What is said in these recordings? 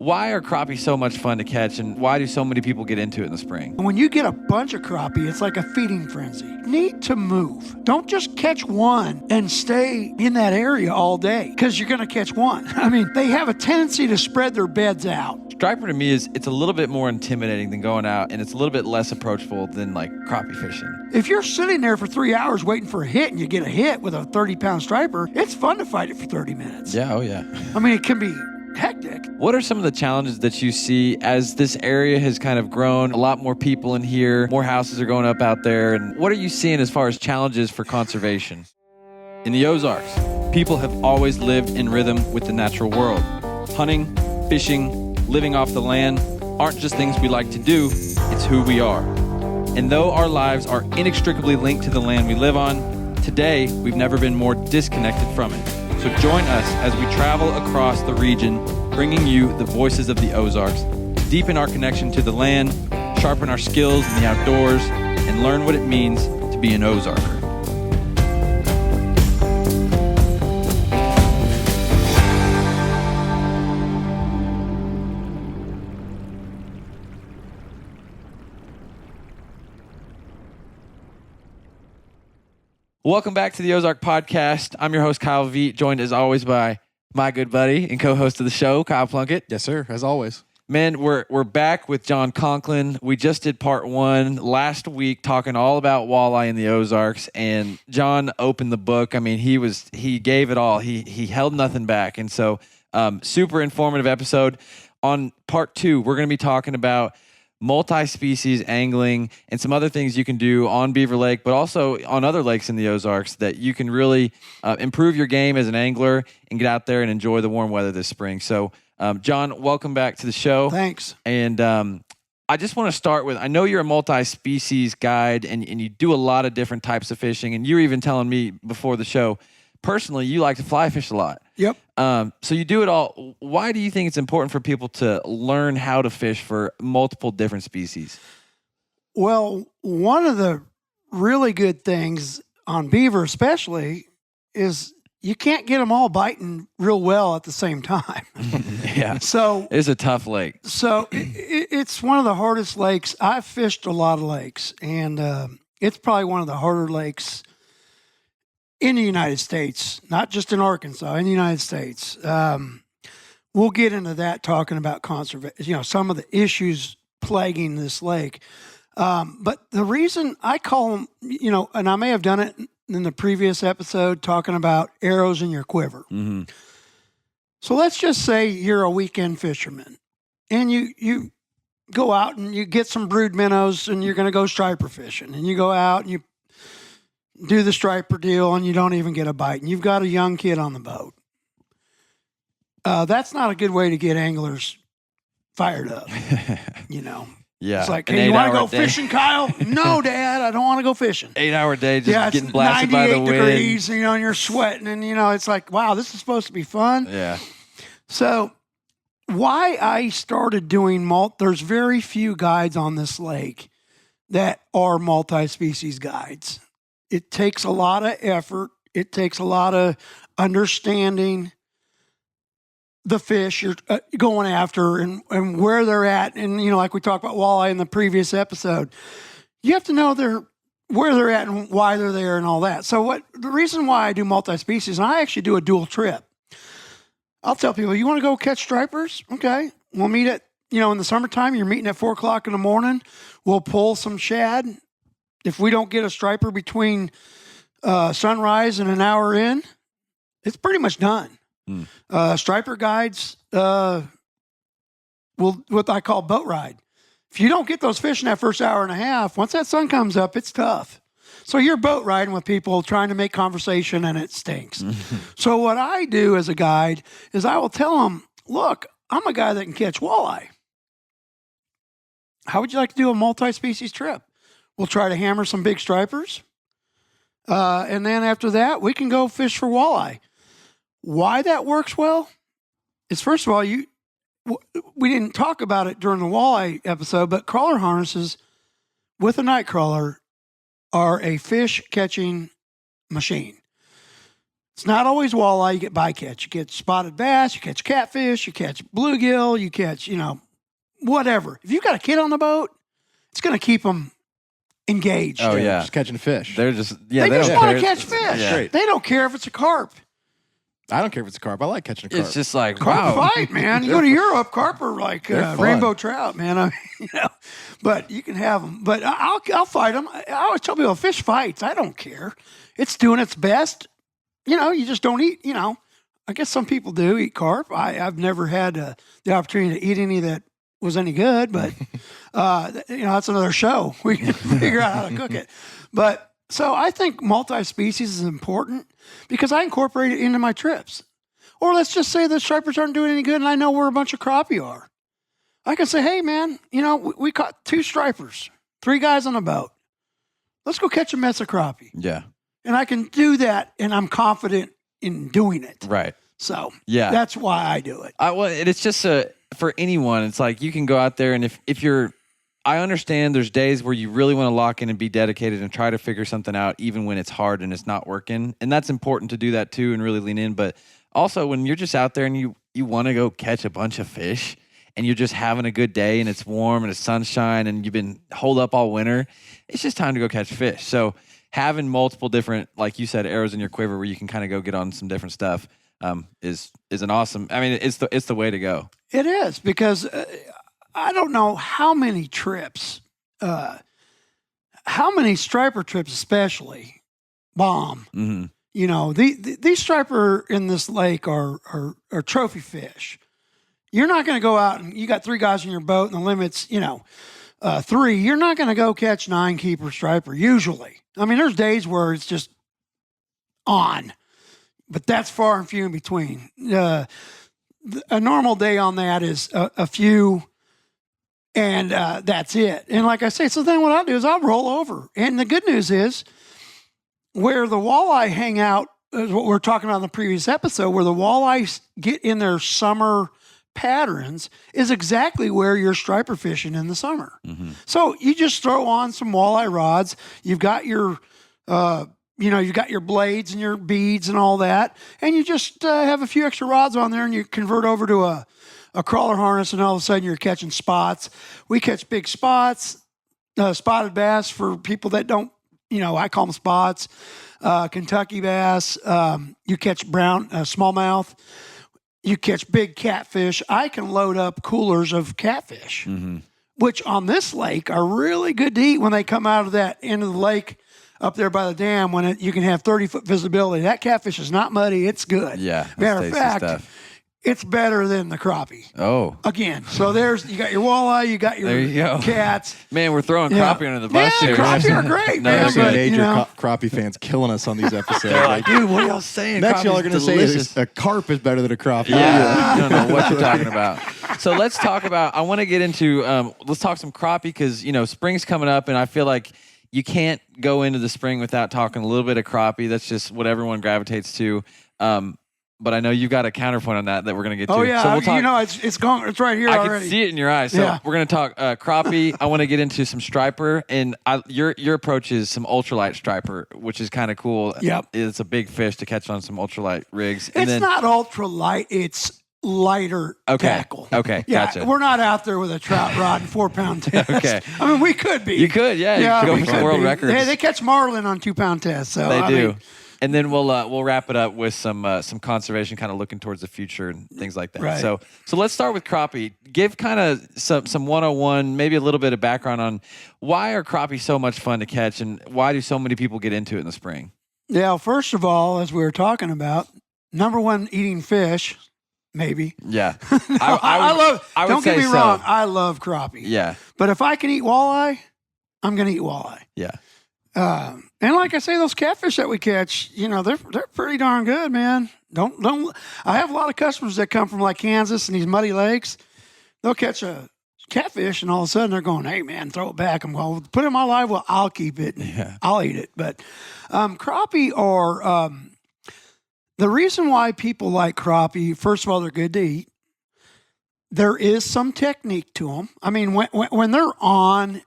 Why are crappie so much fun to catch, and why do so many people get into it in the spring? When you get a bunch of crappie, it's like a feeding frenzy. You need to move. Don't just catch one and stay in that area all day, because you're going to catch one. I mean, they have a tendency to spread their beds out. Striper to me it's a little bit more intimidating than going out, and it's a little bit less approachable than like crappie fishing. If you're sitting there for 3 hours waiting for a hit and you get a hit with a 30-pound striper, it's fun to fight it for 30 minutes. Yeah, oh yeah. I mean, it can be hectic. What are some of the challenges that you see as this area has kind of grown? A lot more people in here, more houses are going up out there. And what are you seeing as far as challenges for conservation? In the Ozarks, people have always lived in rhythm with the natural world. Hunting, fishing, living off the land aren't just things we like to do, it's who we are. And though our lives are inextricably linked to the land we live on, today we've never been more disconnected from it. So join us as we travel across the region, bringing you the voices of the Ozarks, deepen our connection to the land, sharpen our skills in the outdoors, and learn what it means to be an Ozarker. Welcome back to the Ozark Podcast. I'm your host, Kyle Veet, joined as always by my good buddy and co-host of the show, Kyle Plunkett. Yes, sir, as always. Man, we're back with Jon Conklin. We just did part 1 last week talking all about walleye in the Ozarks, and Jon opened the book. I mean, he gave it all. He held nothing back. And so super informative episode. On part 2, we're going to be talking about multi-species angling and some other things you can do on Beaver Lake, but also on other lakes in the Ozarks that you can really improve your game as an angler and get out there and enjoy the warm weather this spring. So, Jon, welcome back to the show. Thanks. And I just want to start with, I know you're a multi-species guide and you do a lot of different types of fishing, and you were even telling me before the show, personally, you like to fly fish a lot. Yep. So you do it all. Why do you think it's important for people to learn how to fish for multiple different species? Well, one of the really good things on beaver especially is you can't get them all biting real well at the same time. Yeah. So it's a tough lake. So it's one of the hardest lakes. I've fished a lot of lakes, and it's probably one of the harder lakes in the United States, not just in Arkansas, in the United States. We'll get into that, talking about conservation, some of the issues plaguing this lake. But the reason I call them, and I may have done it in the previous episode, talking about arrows in your quiver. Mm-hmm. So let's just say you're a weekend fisherman, and you go out and you get some brood minnows, and you're going to go striper fishing, and you go out and you do the striper deal, and you don't even get a bite, and you've got a young kid on the boat. That's not a good way to get anglers fired up, Yeah. It's like, hey, you want to go fishing, Kyle? No, Dad, I don't want to go fishing. 8-hour day, just getting blasted by the wind. 98 degrees, and you're sweating, and, it's like, wow, this is supposed to be fun. Yeah. So why I started doing there's very few guides on this lake that are multi-species guides. It takes a lot of effort. It takes a lot of understanding the fish you're going after and where they're at. And, like we talked about walleye in the previous episode, you have to know where they're at and why they're there and all that. So the reason why I do multi-species, and I actually do a dual trip. I'll tell people, you want to go catch stripers? Okay. We'll meet at, in the summertime, you're meeting at 4:00 in the morning. We'll pull some shad. If we don't get a striper between sunrise and an hour in, it's pretty much done. Striper guides will what I call boat ride. If you don't get those fish in that first hour and a half, once that sun comes up, it's tough. So you're boat riding with people trying to make conversation, and it stinks. So what I do as a guide is I will tell them, look, I'm a guy that can catch walleye. How would you like to do a multi-species trip? We'll try to hammer some big stripers. And then after that, we can go fish for walleye. Why that works well is, first of all, we didn't talk about it during the walleye episode, but crawler harnesses with a night crawler are a fish catching machine. It's not always walleye. You get bycatch. You catch spotted bass. You catch catfish. You catch bluegill. You catch, whatever. If you've got a kid on the boat, it's going to keep them engaged. Oh, yeah. Just catching fish. They're just, they just don't want care. to catch fish. Yeah. They don't care if it's a carp. I don't care if it's a carp. I like catching a carp. It's just like, Carp wow. fight, man. You go to Europe, carp are like rainbow trout, man. I mean, but you can have them. But I'll fight them. I always tell people, fish fights. I don't care. It's doing its best. You just don't eat. I guess some people do eat carp. I've never had the opportunity to eat any that was any good, but that's another show. We can figure out how to cook it. But so I think multi-species is important because I incorporate it into my trips. Or let's just say the stripers aren't doing any good and I know where a bunch of crappie are. I can say, hey, man, we caught 2 stripers, 3 guys on a boat. Let's go catch a mess of crappie. Yeah. And I can do that, and I'm confident in doing it. Right. So yeah, that's why I do it. It's just for anyone. It's like you can go out there, and if you're, I understand there's days where you really want to lock in and be dedicated and try to figure something out, even when it's hard and it's not working. And that's important to do that too and really lean in. But also when you're just out there and you want to go catch a bunch of fish and you're just having a good day and it's warm and it's sunshine and you've been holed up all winter, it's just time to go catch fish. So having multiple different, like you said, arrows in your quiver where you can kind of go get on some different stuff is an awesome. I mean, it's the way to go. It is because I don't know how many trips, how many striper trips, especially bomb. Mm-hmm. These striper in this lake are trophy fish. You're not going to go out and you got 3 guys in your boat and the limit's 3. You're not going to go catch 9 keeper striper usually. I mean, there's days where it's just on, but that's far and few in between. A normal day on that is a few, and that's it. And like I say, so then what I'll do is I'll roll over. And the good news is where the walleye hang out is what we were talking about in the previous episode, where the walleyes get in their summer patterns is exactly where you're striper fishing in the summer. Mm-hmm. So you just throw on some walleye rods. You've got your, you've got your blades and your beads and all that. And you just have a few extra rods on there and you convert over to a crawler harness and all of a sudden you're catching spots. We catch big spots, spotted bass for people that don't, I call them spots, Kentucky bass. You catch brown, smallmouth. You catch big catfish. I can load up coolers of catfish, mm-hmm. which on this lake are really good to eat when they come out of that end of the lake up there by the dam when you can have 30-foot visibility. That catfish is not muddy. It's good. Yeah. Matter of fact, it's better than the crappie. Oh. Again. So you got your walleye, you got your cats. Man, we're throwing crappie under the bus here. Crappie are great, man. There's some major crappie fans killing us on these episodes. They're like, dude, what are y'all saying? Next y'all are going to say a carp is better than a crappie. Yeah. I don't know what you're talking about. So let's talk about, I want to get into, let's talk some crappie because, spring's coming up and I feel like you can't go into the spring without talking a little bit of crappie. That's just what everyone gravitates to. But I know you've got a counterpoint on that we're going to get to. Oh, yeah. So we'll talk, it's gone. It's right here already. I can see it in your eyes. So we're going to talk crappie. I want to get into some striper. And your approach is some ultralight striper, which is kind of cool. Yep. It's a big fish to catch on some ultralight rigs. It's not ultralight. It's lighter tackle. Okay, gotcha. We're not out there with a trout rod and 4-pound test. Okay. I mean, we could be. You could, yeah. You could go for some world records. Hey, they catch marlin on 2-pound tests. So they do. And then we'll wrap it up with some conservation, kind of looking towards the future and things like that. Right. So let's start with crappie. Give kind of some 101, maybe a little bit of background on why are crappie so much fun to catch and why do so many people get into it in the spring? Yeah, first of all, as we were talking about, number one, eating fish, maybe. Yeah. Don't get me wrong, I love crappie. Yeah. But if I can eat walleye, I'm going to eat walleye. Yeah. And like I say, those catfish that we catch, they're pretty darn good, man. Don't. I have a lot of customers that come from like Kansas and these muddy lakes. They'll catch a catfish, and all of a sudden they're going, "Hey, man, throw it back." I'm going, "Put it in my live well. I'll keep it. I'll eat it." But crappie are the reason why people like crappie. First of all, they're good to eat. There is some technique to them. I mean, when they're on,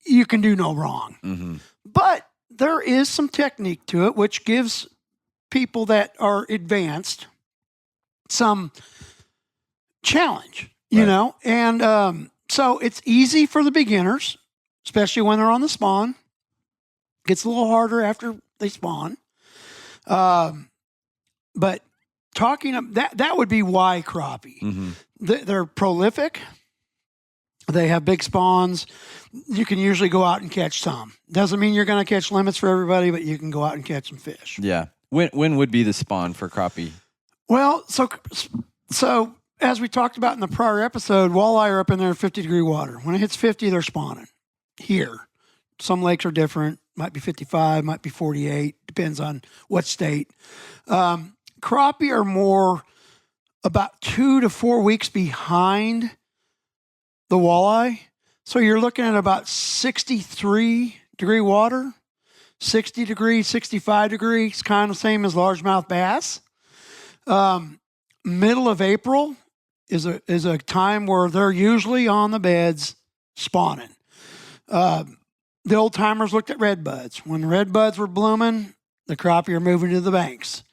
you can do no wrong. Mm-hmm. But there is some technique to it, which gives people that are advanced some challenge, you know? And so it's easy for the beginners, especially when they're on the spawn. Gets a little harder after they spawn. But talking that would be why crappie. Mm-hmm. They're prolific. They have big spawns. You can usually go out and catch some. Doesn't mean you're going to catch limits for everybody, but you can go out and catch some fish. Yeah. When would be the spawn for crappie? Well, so as we talked about in the prior episode, walleye are up in there 50-degree water. When it hits 50, they're spawning here. Some lakes are different. Might be 55, might be 48. Depends on what state. Crappie are more about 2 to 4 weeks behind the walleye. So you're looking at about 63-degree water, 60 degrees, 65 degrees, kind of same as largemouth bass. Middle of April is a time where they're usually on the beds spawning. The old timers looked at redbuds. When the redbuds were blooming, the crappie are moving to the banks.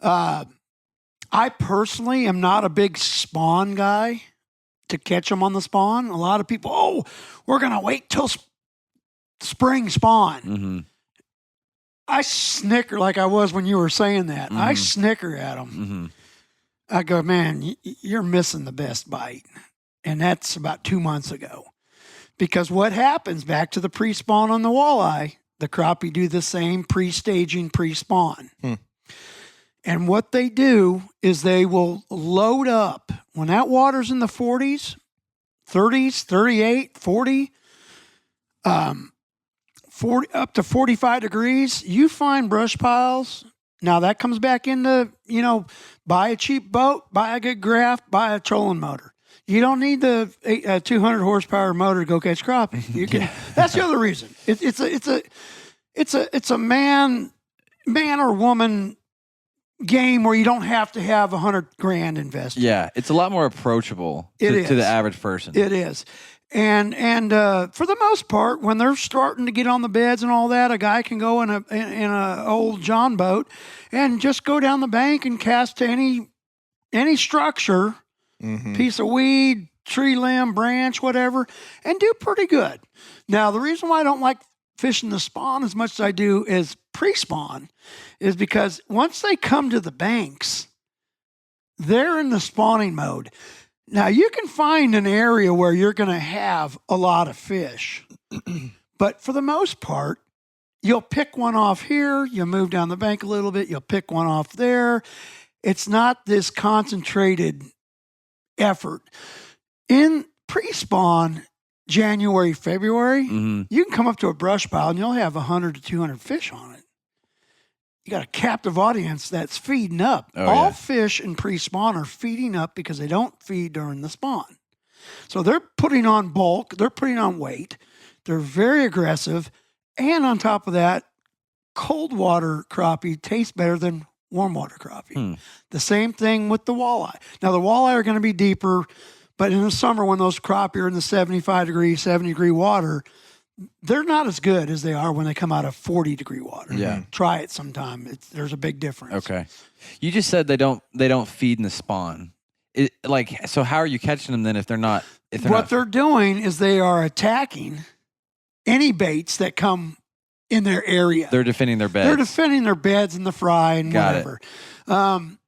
I personally am not a big spawn guy to catch them on the spawn. A lot of people, we're going to wait till spring spawn. Mm-hmm. I snicker like I was when you were saying that. Mm-hmm. I snicker at them. Mm-hmm. I go, man, you're missing the best bite. And that's about 2 months ago. Because what happens back to the pre-spawn on the walleye, the crappie do the same pre-staging, pre-spawn. And what they do is they will load up. When that water's in the 40s, 30s, 38, 40, 40 up to 45 degrees, you find brush piles. Now that comes back into, buy a cheap boat, buy a good graph, buy a trolling motor. You don't need the 200 horsepower motor to go catch crappie. You can. That's the other reason. It's a man or woman game where you don't have to have $100,000 invested. Yeah, it's a lot more approachable to the average person. It is. And for the most part, when they're starting to get on the beds and all that, a guy can go in a old John boat and just go down the bank and cast to any structure, piece of weed, tree limb, branch, whatever, and do pretty good. Now, the reason why I don't like fishing the spawn as much as I do as pre-spawn is because once they come to the banks, they're in the spawning mode. Now, you can find an area where you're going to have a lot of fish, but for the most part, you'll pick one off here, you'll move down the bank a little bit, you'll pick one off there. It's not this concentrated effort. In pre-spawn, January, February, you can come up to a brush pile and you'll have 100 to 200 fish on it. You got a captive audience that's feeding up. All fish in pre-spawn are feeding up because they don't feed during the spawn. So they're putting on bulk, they're putting on weight, they're very aggressive, and on top of that, cold water crappie tastes better than warm water crappie. The same thing with the walleye. Now, the walleye are going to be deeper, but in the summer when those crappie are in the 75-degree, 70-degree water, they're not as good as they are when they come out of 40-degree water. Yeah. Try it sometime. There's a big difference. Okay. You just said they don't feed in the spawn. So how are you catching them then if they're not? They're doing is they are attacking any baits that come in their area. They're defending their beds. They're defending their beds and the fry and whatever.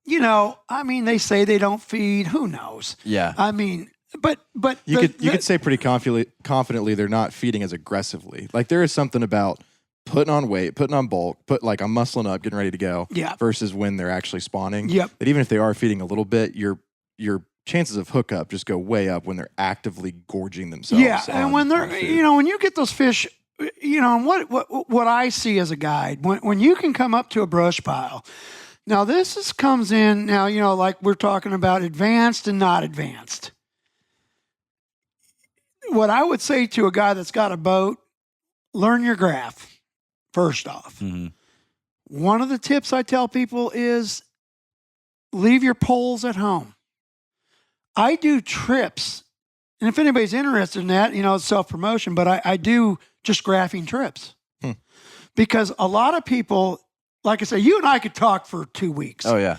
They say they don't feed. Who knows? Yeah. I mean, but you could say pretty confidently they're not feeding as aggressively. Like there is something about putting on weight, putting on bulk, I'm muscling up, getting ready to go. Yeah. Versus when they're actually spawning. Yep. That even if they are feeding a little bit, your chances of hookup just go way up when they're actively gorging themselves. Yeah, and when they're when you get those fish, and what I see as a guide when you can come up to a brush pile. Now comes in now, like we're talking about advanced and not advanced. What I would say to a guy that's got a boat, learn your graph first off. One of the tips I tell people is leave your poles at home. I do trips, and if anybody's interested in that, it's self-promotion, but I do just graphing trips. Because a lot of people like I say, you and I could talk for 2 weeks. Oh yeah.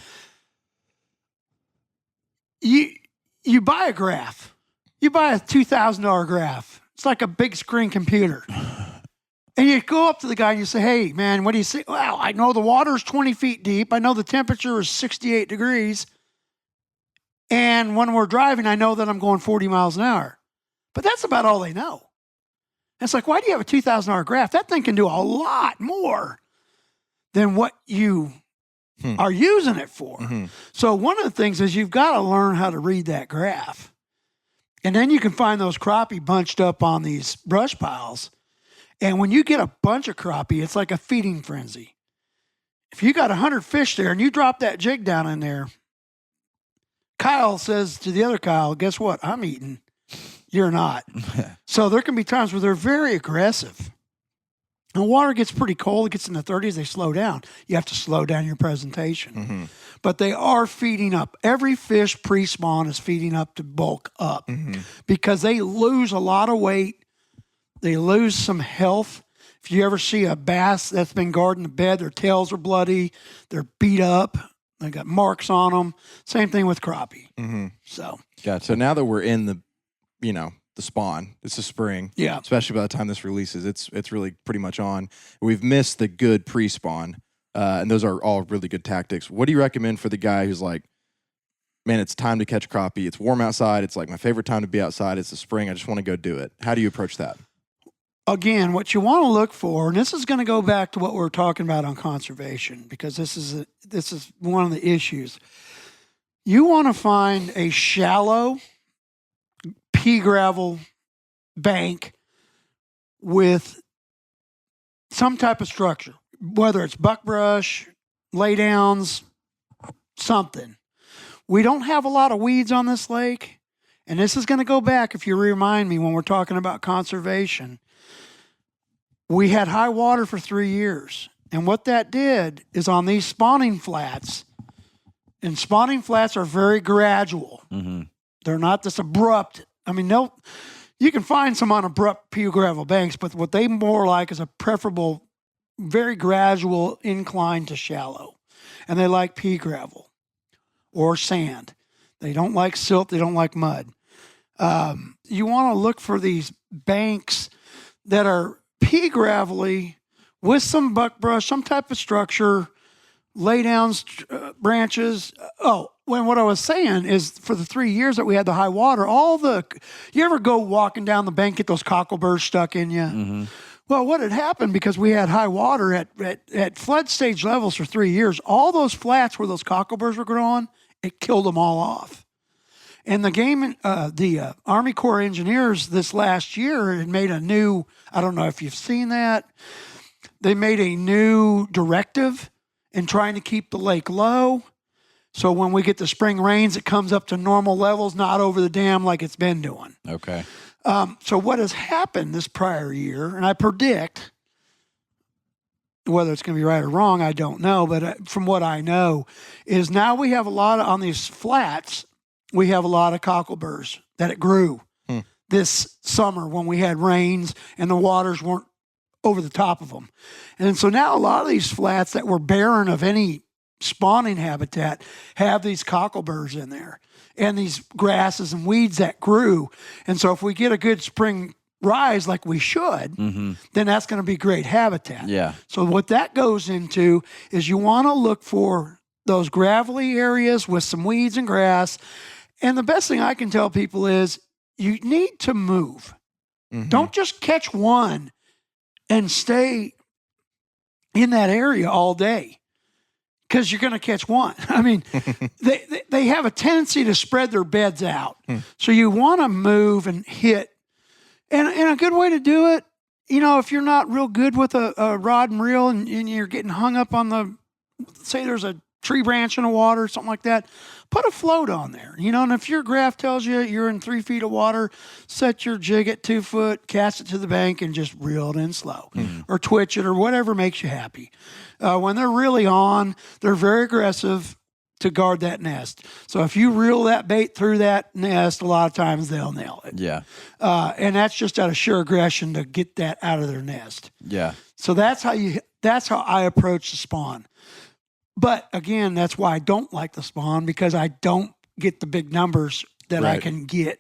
You buy a graph. You buy a $2,000 graph. It's like a big screen computer. And you go up to the guy and you say, hey, man, what do you say? Well, I know the water's 20 feet deep. I know the temperature is 68 degrees. And when we're driving, I know that I'm going 40 miles an hour. But that's about all they know. And it's like, why do you have a $2,000 graph? That thing can do a lot more than what you are using it for. Mm-hmm. So one of the things is you've got to learn how to read that graph. And then you can find those crappie bunched up on these brush piles. And when you get a bunch of crappie, it's like a feeding frenzy. If you got 100 fish there and you drop that jig down in there, Kyle says to the other Kyle, guess what? I'm eating. You're not. So there can be times where they're very aggressive. And water gets pretty cold. It gets in the 30s. They slow down. You have to slow down your presentation. Mm-hmm. But they are feeding up. Every fish pre-spawn is feeding up to bulk up because they lose a lot of weight. They lose some health. If you ever see a bass that's been guarding the bed, their tails are bloody. They're beat up. They got marks on them. Same thing with crappie. Mm-hmm. So, Gotcha. So now that we're in the spawn, it's the spring. yeah. Especially by the time this releases, it's really pretty much on. We've missed the good pre-spawn, and those are all really good tactics. What do you recommend for the guy who's like, man, it's time to catch crappie. It's warm outside. It's like my favorite time to be outside. It's the spring. I just want to go do it. How do you approach that? Again, what you want to look for, and this is going to go back to what we were talking about on conservation, because this is one of the issues. You want to find a shallow pea gravel bank with some type of structure, whether it's buckbrush, laydowns, something. We don't have a lot of weeds on this lake, and this is going to go back, if you remind me, when we're talking about conservation. We had high water for 3 years. And what that did is on these spawning flats, and spawning flats are very gradual. Mm-hmm. They're not this abrupt. I mean, you can find some on abrupt pea gravel banks, but what they more like is a preferable, very gradual incline to shallow. And they like pea gravel or sand. They don't like silt. They don't like mud. You want to look for these banks that are pea gravelly with some buckbrush, some type of structure, laydowns, branches. What I was saying is for the 3 years that we had the high water, you ever go walking down the bank, get those cockleburrs stuck in you? Mm-hmm. Well, what had happened because we had high water at flood stage levels for 3 years, all those flats where those cockleburrs were growing, it killed them all off. And the Army Corps of Engineers this last year had made a new, I don't know if you've seen that, they made a new directive in trying to keep the lake low. So when we get the spring rains, it comes up to normal levels, not over the dam like it's been doing. Okay. So what has happened this prior year, and I predict, whether it's going to be right or wrong, I don't know, but from what I know, is now we have a lot on these flats, we have a lot of cockleburrs that it grew this summer when we had rains and the waters weren't over the top of them. And so now a lot of these flats that were barren of any spawning habitat have these cockleburrs in there and these grasses and weeds that grew. And so if we get a good spring rise like we should, then that's going to be great habitat. Yeah. So what that goes into is you want to look for those gravelly areas with some weeds and grass. And the best thing I can tell people is you need to move. Mm-hmm. Don't just catch one and stay in that area all day because you're going to catch one. I mean, they have a tendency to spread their beds out. So you want to move and hit. And a good way to do it, if you're not real good with a rod and reel and you're getting hung up on say there's a tree branch in the water, something like that, put a float on there. And if your graph tells you you're in 3 feet of water, set your jig at 2 foot, cast it to the bank, and just reel it in slow. Or twitch it or whatever makes you happy. When they're really on, they're very aggressive to guard that nest. So if you reel that bait through that nest, a lot of times they'll nail it. Yeah. And that's just out of sheer aggression to get that out of their nest. Yeah. So that's how you That's how I approach the spawn. But again, that's why I don't like the spawn, because I don't get the big numbers that I Right. can get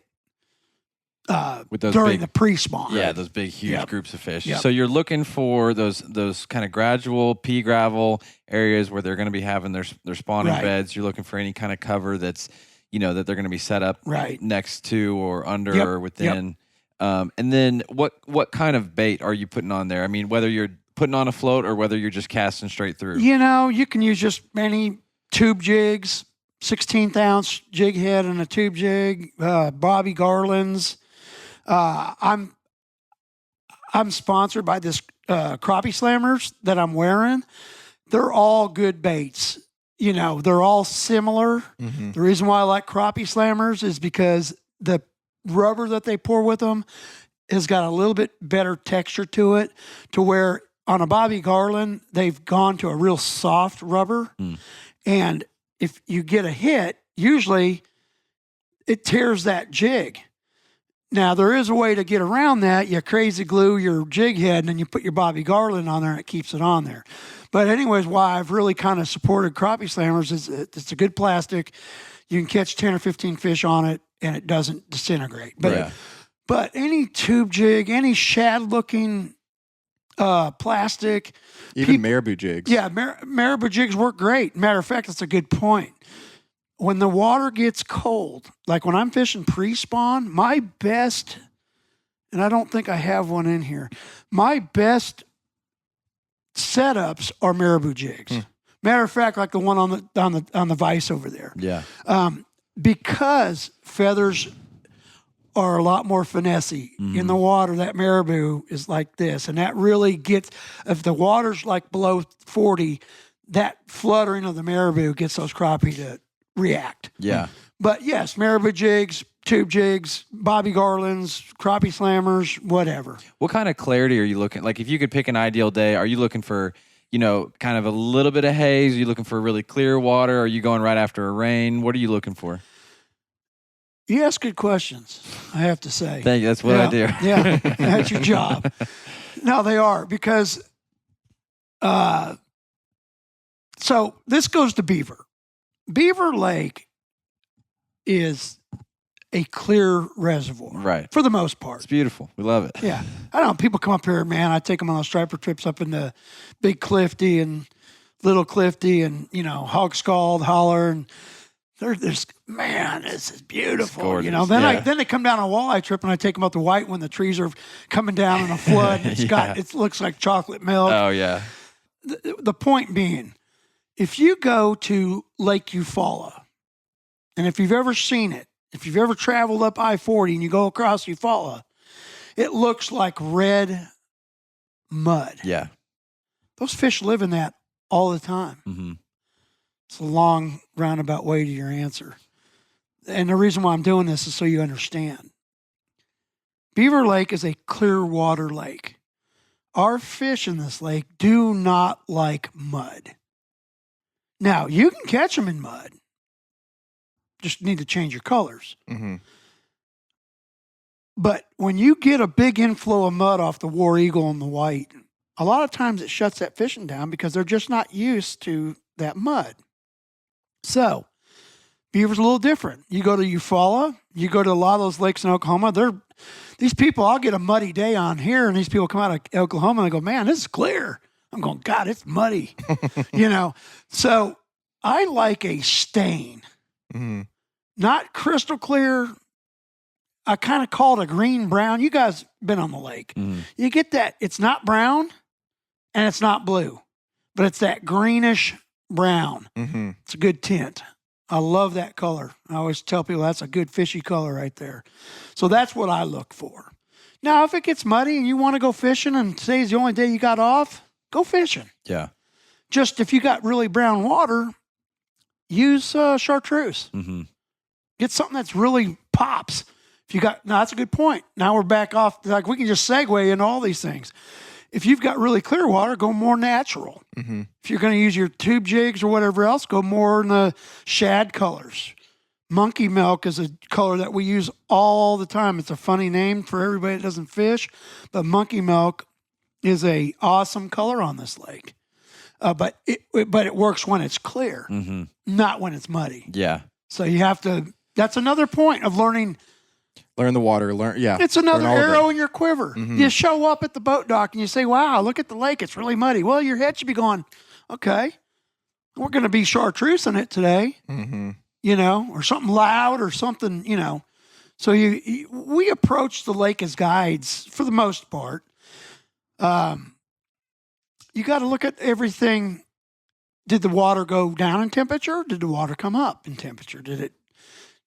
With those during big- the pre-spawn. Yeah, those big, huge Yep. groups of fish. Yep. So you're looking for those kind of gradual pea gravel areas where they're going to be having their spawning Right. beds. You're looking for any kind of cover that's, that they're going to be set up Right. next to or under Yep. or within. And then what kind of bait are you putting on there? I mean, whether you're putting on a float or whether you're just casting straight through. You can use just any tube jigs, 16th ounce jig head and a tube jig, Bobby Garland's. I'm sponsored by this crappie slammers that I'm wearing. They're all good baits. They're all similar. Mm-hmm. The reason why I like crappie slammers is because the rubber that they pour with them has got a little bit better texture to it, to where on a Bobby Garland, they've gone to a real soft rubber. And if you get a hit, usually it tears that jig. Now, there is a way to get around that. You crazy glue your jig head and then you put your Bobby Garland on there and it keeps it on there. But anyways, why I've really kind of supported crappie slammers is it's a good plastic. You can catch 10 or 15 fish on it and it doesn't disintegrate. But any tube jig, any shad-looking plastic. Even Maribou jigs. Yeah, Maribou jigs work great. Matter of fact, that's a good point. When the water gets cold, like when I'm fishing pre-spawn, my best, and I don't think I have one in here, my best setups are Maribou jigs. Matter of fact, like the one on the vise over there. Yeah. Because feathers are a lot more finessey in the water. That Maribou is like this, and that really gets, if the water's like below 40, that fluttering of the Maribou gets those crappie to react. Yeah. But yes, Maribou jigs, tube jigs, Bobby Garlands, crappie slammers, whatever. What kind of clarity are you looking? Like, if you could pick an ideal day, are you looking for, kind of a little bit of haze? Are you looking for really clear water? Are you going right after a rain? What are you looking for? You ask good questions, I have to say. Thank you. That's what I do. Yeah, that's your job. No, they are, because so this goes to Beaver. Beaver Lake is a clear reservoir. Right. For the most part. It's beautiful. We love it. Yeah. I don't know. People come up here, man. I take them on those striper trips up into Big Clifty and Little Clifty and, Hog Scald, Holler. And they're just, man, this is beautiful. Gorgeous. Then they come down a walleye trip and I take them out to White when the trees are coming down in a flood. And it looks like chocolate milk. Oh, yeah. The point being, if you go to Lake Eufaula, and if you've ever seen it, if you've ever traveled up I-40 and you go across Eufaula, it looks like red mud. Yeah. Those fish live in that all the time. Mm-hmm. It's a long roundabout way to your answer. And the reason why I'm doing this is so you understand. Beaver Lake is a clear water lake. Our fish in this lake do not like mud. Now, you can catch them in mud. Just need to change your colors. Mm-hmm. But when you get a big inflow of mud off the War Eagle and the White, a lot of times it shuts that fishing down because they're just not used to that mud. So, Beaver's a little different. You go to Eufaula, you go to a lot of those lakes in Oklahoma, these people, I'll get a muddy day on here, and these people come out of Oklahoma and they go, man, this is clear. I'm going, God, it's muddy. So I like a stain. Mm-hmm. Not crystal clear. I kind of call it a green brown. You guys been on the lake. Mm-hmm. You get that. It's not brown and it's not blue, but it's that greenish brown. Mm-hmm. It's a good tint. I love that color. I always tell people that's a good fishy color right there. So that's what I look for. Now, if it gets muddy and you want to go fishing and today's the only day you got off, go fishing. Yeah. Just if you got really brown water, use chartreuse. Mm-hmm. Get something that's really pops. Now that's a good point. Now we're back off. Like we can just segue into all these things. If you've got really clear water, go more natural. Mm-hmm. If you're going to use your tube jigs or whatever else, go more in the shad colors. Monkey milk is a color that we use all the time. It's a funny name for everybody that doesn't fish, but monkey milk is a awesome color on this lake. But it works when it's clear, not when it's muddy. Yeah. So you have to, that's another point of learning. Learn the water. It's another arrow in your quiver. You show up at the boat dock and you say, wow, look at the lake. It's really muddy. Well, your head should be going, okay, we're going to be chartreuse in it today, or something loud or something, So we approach the lake as guides for the most part. You got to look at everything. Did the water go down in temperature? Did the water come up in temperature?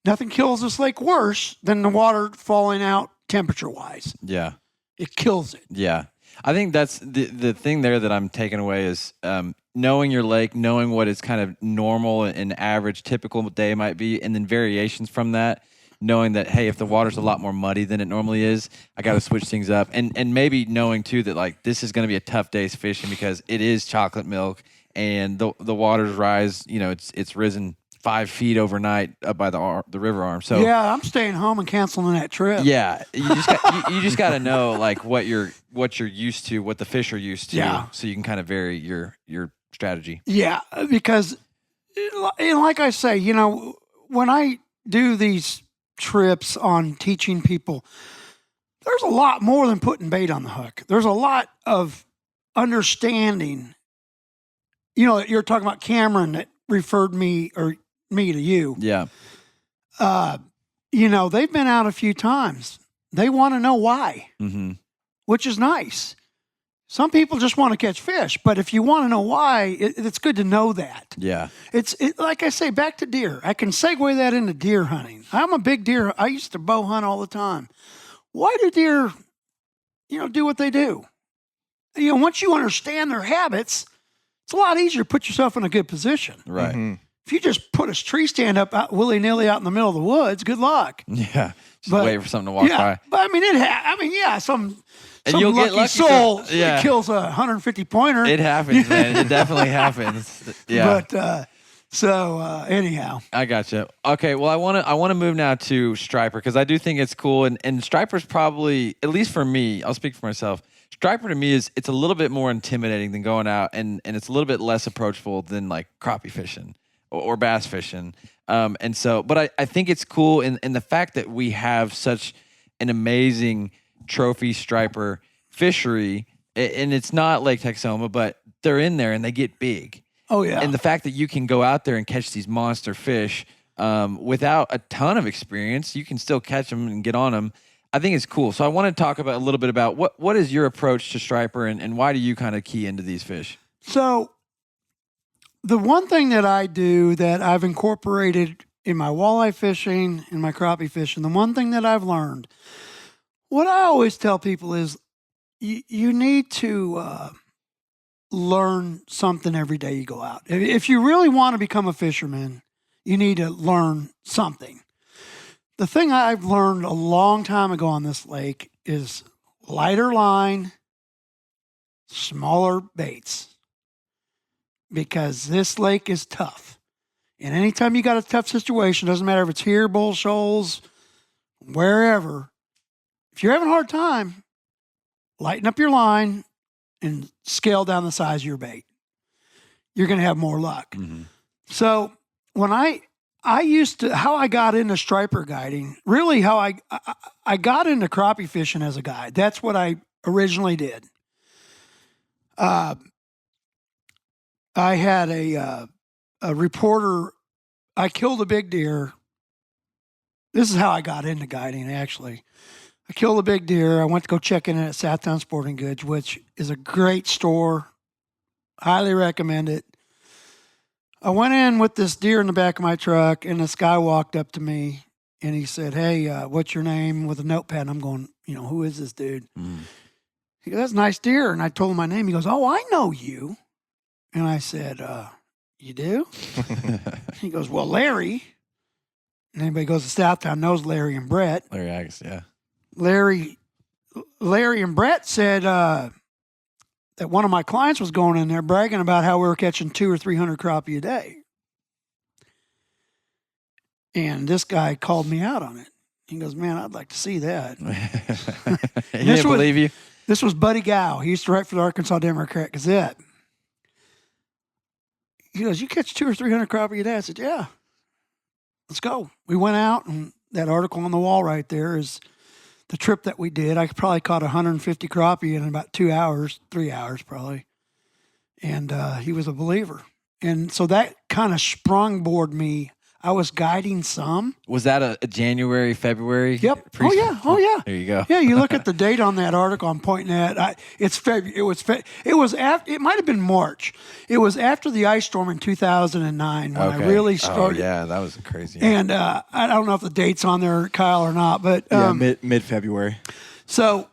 Nothing kills this lake worse than the water falling out temperature-wise. Yeah. It kills it. Yeah. I think that's the thing there that I'm taking away is knowing your lake, knowing what its kind of normal and average typical day might be, and then variations from that, knowing that, hey, if the water's a lot more muddy than it normally is, I got to switch things up. And maybe knowing, too, that, like, this is going to be a tough day's fishing because it is chocolate milk and the water's rise, it's risen 5 feet overnight up by the river arm. So yeah, I'm staying home and canceling that trip. Yeah, you just got to know like what you're used to, what the fish are used to, so you can kind of vary your strategy. Yeah, because like I say, when I do these trips on teaching people, there's a lot more than putting bait on the hook. There's a lot of understanding. You're talking about Cameron that referred me to you. Yeah. They've been out a few times. They want to know why, which is nice. Some people just want to catch fish, but if you want to know why, it's good to know that. Yeah. It's like I say, back to deer. I can segue that into deer hunting. I'm a big deer. I used to bow hunt all the time. Why do deer, do what they do? Once you understand their habits, it's a lot easier to put yourself in a good position. Right. If you just put a tree stand up willy-nilly out in the middle of the woods, good luck. Yeah. Just wait for something to walk by. But some you'll lucky get lucky soul kills a 150 pointer. It happens, man. It definitely happens. Yeah. But anyhow, I gotcha. Okay, well, I want to move now to striper because I do think it's cool, and striper's probably, at least for me, I'll speak for myself. Striper to me it's a little bit more intimidating than going out, and it's a little bit less approachable than like crappie fishing or bass fishing. But I think it's cool in the fact that we have such an amazing trophy striper fishery, and it's not Lake Texoma, but they're in there and they get big. Oh yeah. And the fact that you can go out there and catch these monster fish without a ton of experience, you can still catch them and get on them. I think it's cool. So I want to talk about a little bit about what is your approach to striper and why do you kind of key into these fish? So the one thing that I do that I've incorporated in my walleye fishing and my crappie fishing, the one thing that I've learned, what I always tell people is you need to learn something every day you go out. If you really want to become a fisherman, you need to learn something. The thing I've learned a long time ago on this lake is lighter line, smaller baits, because this lake is tough. And anytime you got a tough situation, doesn't matter if it's here, Bull Shoals, wherever, if you're having a hard time, lighten up your line and scale down the size of your bait. You're going to have more luck. Mm-hmm. So when how I got into striper guiding, really how I got into crappie fishing as a guide. That's what I originally did. I had a reporter. I killed a big deer. This is how I got into guiding, actually. I killed a big deer. I went to go check in at Southtown Sporting Goods, which is a great store. Highly recommend it. I went in with this deer in the back of my truck, and this guy walked up to me, and he said, "Hey, what's your name?" with a notepad. And I'm going, who is this dude? Mm. He goes, "That's a nice deer." And I told him my name. He goes, "Oh, I know you." And I said, "You do?" He goes, "Well, Larry." And anybody goes to Southtown knows Larry and Brett. Larry Agus, yeah. Larry and Brett said that one of my clients was going in there bragging about how we were catching 200 or 300 crappie a day. And this guy called me out on it. He goes, "Man, I'd like to see that." He didn't believe you? This was Buddy Gow. He used to write for the Arkansas Democrat Gazette. He goes, "You catch 200 or 300 crappie a day?" I said, "Yeah, let's go." We went out, and that article on the wall right there is the trip that we did. I probably caught 150 crappie in about 2 hours, 3 hours probably. And he was a believer. And so that kind of sprungboard me. I was guiding some. Was that a January, February? Yep. Oh yeah. Oh yeah. There you go. Yeah, you look at the date on that article I'm pointing at. It's February. It was after. It might have been March. It was after the ice storm in 2009 when I really started. Oh yeah, that was crazy. And I don't know if the date's on there, Kyle, or not, but mid February. So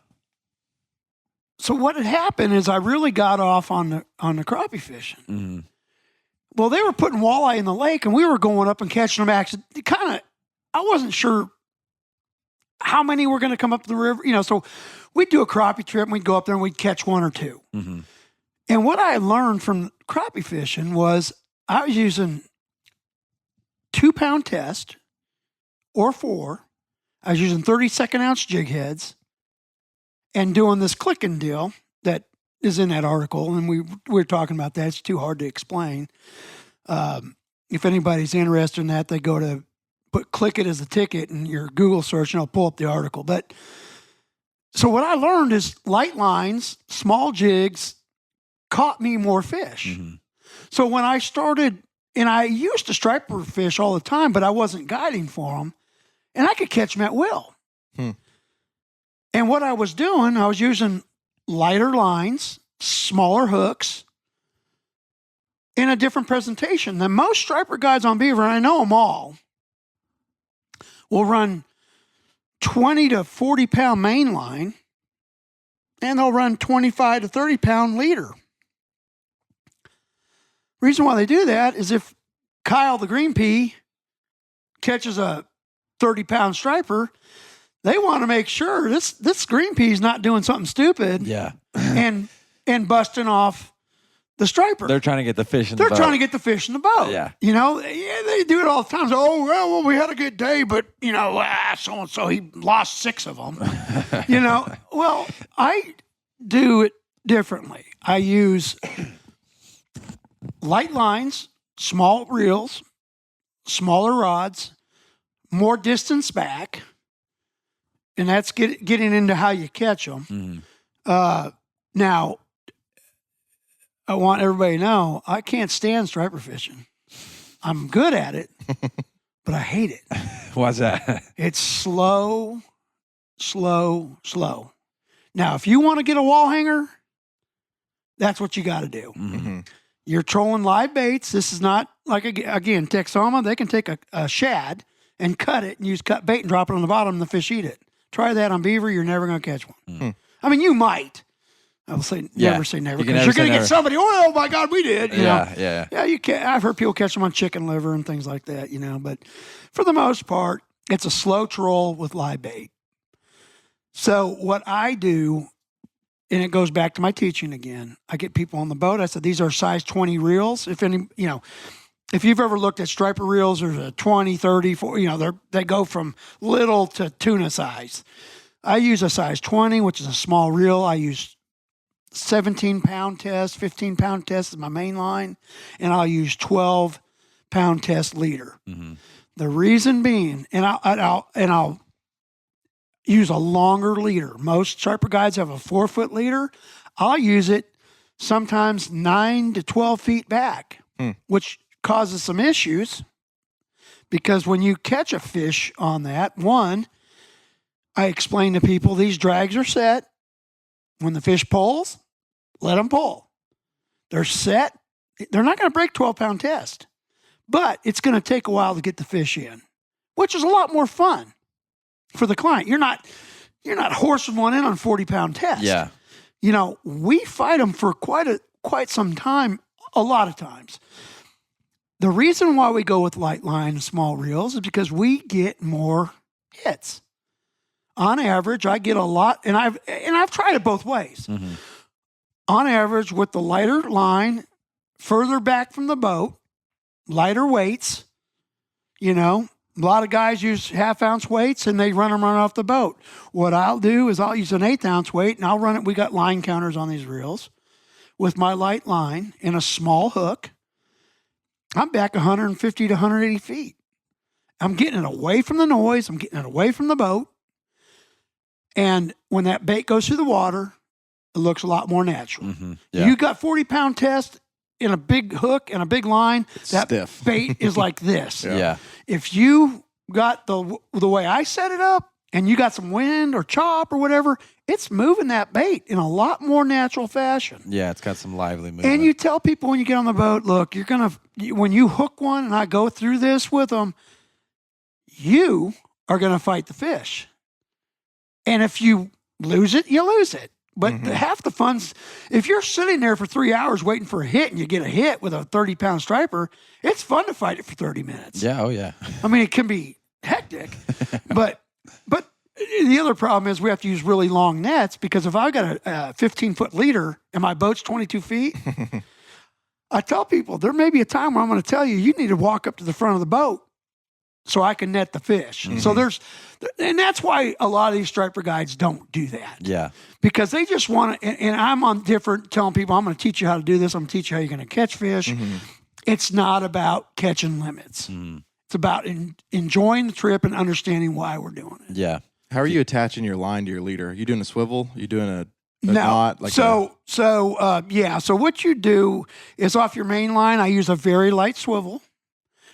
what had happened is I really got off on the crappie fishing. Mm-hmm. Well, they were putting walleye in the lake, and we were going up and catching them. Actually, I wasn't sure how many were going to come up the river. So we'd do a crappie trip, and we'd go up there, and we'd catch one or two. Mm-hmm. And what I learned from crappie fishing was I was using 2-pound test or 4. I was using 32nd-ounce jig heads and doing this clicking deal that is in that article, and we were talking about that. It's too hard to explain. If anybody's interested in that, they go to click it as a ticket in your Google search, and I'll pull up the article. But so what I learned is light lines, small jigs caught me more fish. Mm-hmm. So when I started, and I used to striper fish all the time, but I wasn't guiding for them, and I could catch them at will. And what I was doing, I was using lighter lines, smaller hooks, in a different presentation. The most striper guides on Beaver, and I know them all, will run 20 to 40 pound main line, and they'll run 25 to 30 pound leader. Reason why they do that is if Kyle the green pea catches a 30 pound striper, they want to make sure this green pea's not doing something stupid. Yeah. and busting off the striper. They're trying to get the fish in the boat. They're trying to get the fish in the boat. Yeah. They do it all the time. So, well, we had a good day, but, so-and-so, he lost 6 of them. Well, I do it differently. I use light lines, small reels, smaller rods, more distance back, and that's getting into how you catch them. Mm-hmm. Now, I want everybody to know I can't stand striper fishing. I'm good at it, but I hate it. Why's that? It's slow. Now, if you want to get a wall hanger, that's what you got to do. Mm-hmm. You're trolling live baits. This is not like, again, Texoma, they can take a shad and cut it and use cut bait and drop it on the bottom and the fish eat it. Try that on beaver, you're never going to catch one. Mm-hmm. I mean, you might. I will say never say never, because you're going to get somebody, oh my God, we did. Yeah, you can. I've heard people catch them on chicken liver and things like that, but for the most part, it's a slow troll with live bait. So what I do, and it goes back to my teaching again, I get people on the boat. I said, these are size 20 reels. If you've ever looked at striper reels, there's a 20, 30, 40, they go from little to tuna size. I use a size 20, which is a small reel. I use 17-pound test, 15-pound test is my main line, and I'll use 12-pound test leader. Mm-hmm. The reason being, and I'll use a longer leader. Most striper guides have a 4-foot leader. I'll use it sometimes 9 to 12 feet back, which causes some issues because when you catch a fish on that, one, I explain to people these drags are set. When the fish pulls, let them pull. They're set. They're not going to break 12-pound test, but it's going to take a while to get the fish in, which is a lot more fun for the client. You're not horsing one in on 40-pound test. Yeah. We fight them for quite some time, a lot of times. The reason why we go with light line and small reels is because we get more hits. On average, I get a lot, and I've tried it both ways. Mm-hmm. On average, with the lighter line, further back from the boat, lighter weights, A lot of guys use 1/2 ounce weights and they run them right off the boat. What I'll do is I'll use an 1/8 ounce weight and I'll run it. We got line counters on these reels with my light line and a small hook. I'm back 150 to 180 feet. I'm getting it away from the noise. I'm getting it away from the boat. And when that bait goes through the water, it looks a lot more natural. Mm-hmm. Yeah. You got 40-pound test in a big hook and a big line, that stiff. bait is like this. Yeah. If you got the way I set it up and you got some wind or chop or whatever, it's moving that bait in a lot more natural fashion. Yeah, it's got some lively movement. And you tell people when you get on the boat, look, when you hook one and I go through this with them, you are going to fight the fish. And if you lose it, you lose it. But half the fun's, if you're sitting there for 3 hours waiting for a hit and you get a hit with a 30-pound striper, it's fun to fight it for 30 minutes. Yeah, oh yeah. I mean, it can be hectic, but the other problem is we have to use really long nets because if I got a 15-foot leader and my boat's 22 feet, I tell people there may be a time where I'm going to tell you, you need to walk up to the front of the boat so I can net the fish. So and that's why a lot of these striper guides don't do that. Yeah. Because they just want to, and I'm on different, telling people, I'm going to teach you how to do this. I'm going to teach you how you're going to catch fish. It's not about catching limits. It's about enjoying the trip and understanding why we're doing it. Yeah. How are you attaching your line to your leader? Are you doing a swivel? Are you doing a No. knot? Like So what you do is off your main line, I use a very light swivel,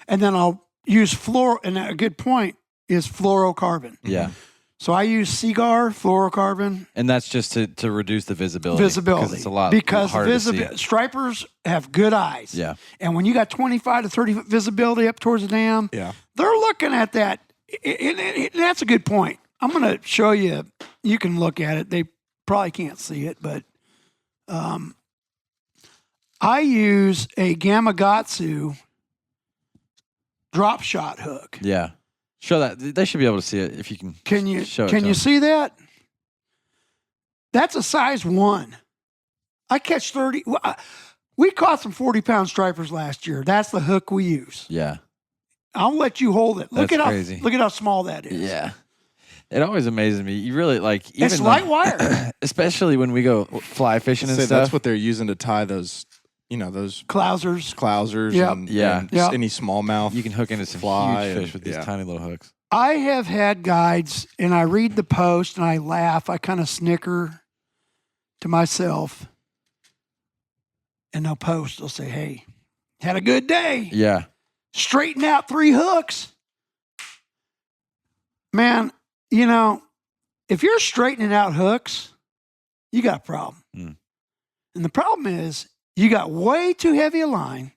and then I'll use and a good point is fluorocarbon. Yeah. So I use Seagar fluorocarbon. And that's just to reduce the visibility. Visibility. It's a lot because harder to see. stripers have good eyes. Yeah. And when you got 25 to 30 foot visibility up towards the dam, they're looking at that. And that's a good point. I'm going to show you. You can look at it. They probably can't see it, but I use a Gamakatsu drop shot hook. Yeah. Show that. They should be able to see it if you can. Can you show it can to you them. see that? That's a size 1. I catch 30. We caught some 40-pound stripers last year. That's the hook we use. Yeah. I'll let you hold it. Look That's at crazy. look at how small that is. Yeah. It always amazes me. You really like even It's light wire. especially when we go fly fishing and So stuff. that's what they're using to tie those, those Clousers. clousers Yep. and, Yeah. and Yep. any smallmouth. You can hook into some fly huge and- fish with these yeah. tiny little hooks. I have had guides, and I read the post, and I laugh. I kind of snicker to myself. And they'll post. They'll say, hey, had a good day. Yeah. Straighten out 3 hooks. Man, if you're straightening out hooks, you got a problem. And the problem is you got way too heavy a line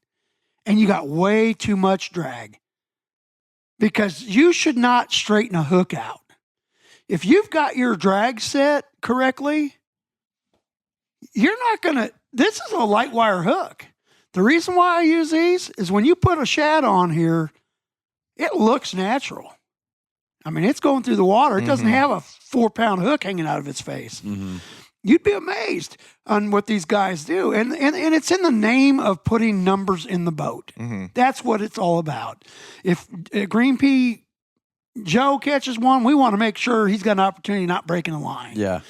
and you got way too much drag because you should not straighten a hook out. If you've got your drag set correctly, you're not going to, this is a light wire hook. The reason why I use these is when you put a shad on here, it looks natural. I mean, it's going through the water. It doesn't have a 4-pound hook hanging out of its face. You'd be amazed on what these guys do. And it's in the name of putting numbers in the boat. That's what it's all about. If Green Pea Joe catches one, we want to make sure he's got an opportunity not breaking the line. Yeah.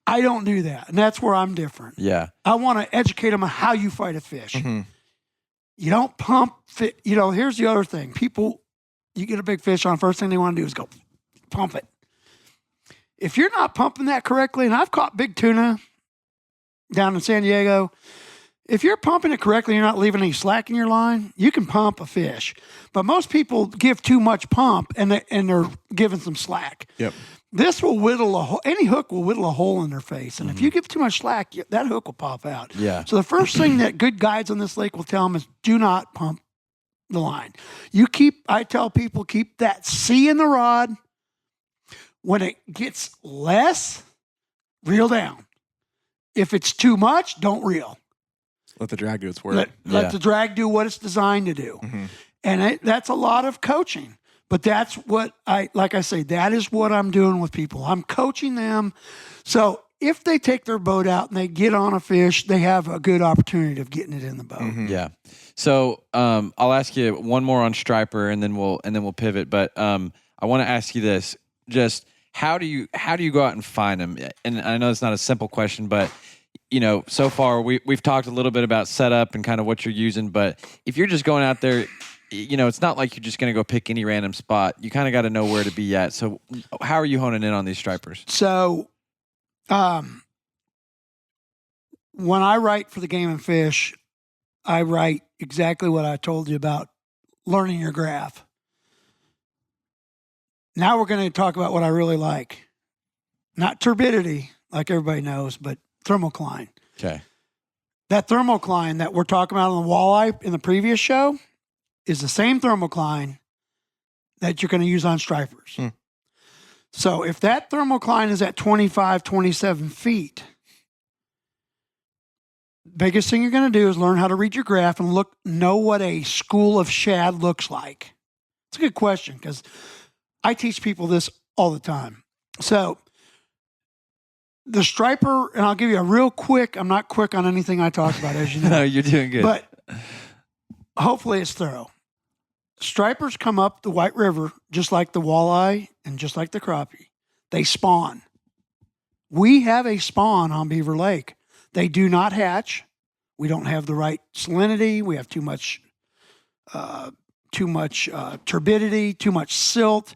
I don't do that. And that's where I'm different. Yeah. I want to educate them on how you fight a fish. You don't pump fit. Here's the other thing. People, you get a big fish on, first thing they want to do is go pump it. If you're not pumping that correctly, and I've caught big tuna down in San Diego, if you're pumping it correctly, you're not leaving any slack in your line, you can pump a fish. But most people give too much pump and they're giving some slack. Yep. This will whittle a hole. Any hook will whittle a hole in their face. And if you give too much slack, that hook will pop out. Yeah. So the first thing that good guides on this lake will tell them is do not pump the line. I tell people, keep that C in the rod. When it gets less, reel down. If it's too much, don't reel. Let the drag do its work. Let the drag do what it's designed to do. And that's a lot of coaching. But that's what like I say, that is what I'm doing with people. I'm coaching them. So if they take their boat out and they get on a fish, they have a good opportunity of getting it in the boat. Mm-hmm. Yeah. So I'll ask you one more on striper, and then we'll pivot. But I want to ask you this: just how do you go out and find them? And I know it's not a simple question, but so far we've talked a little bit about setup and kind of what you're using. But if you're just going out there, it's not like you're just going to go pick any random spot. You kind of got to know where to be at. So how are you honing in on these stripers? So, when I write for the Game and Fish, I write exactly what I told you about learning your graph. Now we're going to talk about what I really like. Not turbidity, like everybody knows, but thermocline. Okay. That thermocline that we're talking about on the walleye in the previous show is the same thermocline that you're going to use on stripers. So if that thermocline is at 25, 27 feet, biggest thing you're going to do is learn how to read your graph and know what a school of shad looks like. It's a good question because I teach people this all the time. So the striper, and I'll give you a real quick, I'm not quick on anything I talk about, as you know. No, you're doing good. But hopefully it's thorough. Stripers come up the White River just like the walleye and just like the crappie. They spawn. We have a spawn on Beaver Lake. They do not hatch. We don't have the right salinity. We have too much turbidity, too much silt.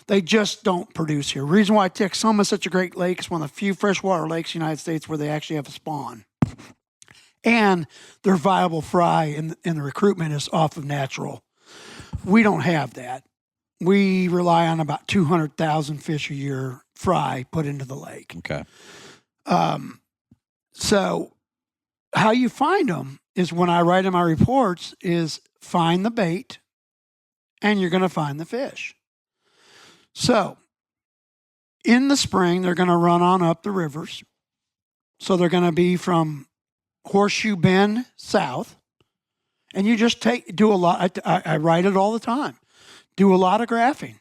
They just don't produce here. Reason why Texoma is such a great lake, it's one of the few freshwater lakes in the United States where they actually have a spawn. And their viable fry and the recruitment is off of natural. We don't have that. We rely on about 200,000 fish a year fry put into the lake. Okay. So how you find them is when I write in my reports is find the bait and you're going to find the fish. So in the spring, they're going to run on up the rivers. So they're going to be from Horseshoe Bend south. And you just do a lot. I write it all the time. Do a lot of graphing.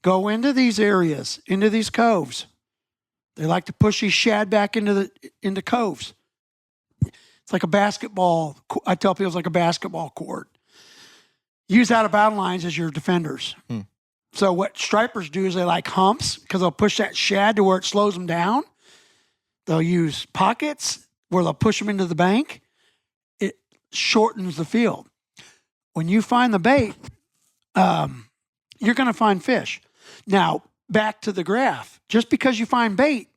Go into these areas, into these coves. They like to push these shad back into coves. It's like a basketball. I tell people it's like a basketball court. Use out of bound lines as your defenders. So what stripers do is they like humps because they'll push that shad to where it slows them down. They'll use pockets where they'll push them into the bank. It shortens the field. When you find the bait, you're going to find fish. Now, back to the graph. Just because you find bait,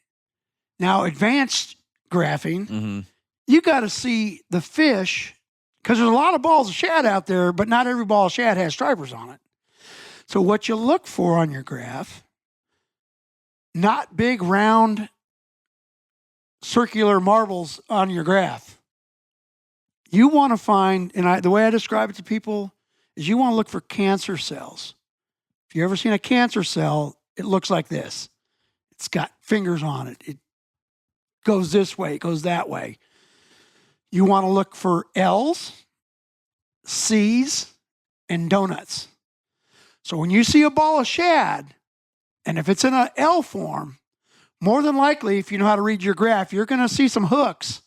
now advanced graphing, you got to see the fish because there's a lot of balls of shad out there, but not every ball of shad has stripers on it. So what you look for on your graph, not big, round, circular marbles on your graph. You want to find, and the way I describe it to people is you want to look for cancer cells. If you've ever seen a cancer cell, it looks like this. It's got fingers on it. It goes this way, it goes that way. You want to look for L's, C's, and donuts. So when you see a ball of shad, and if it's in an L form, more than likely, if you know how to read your graph, you're going to see some hooks.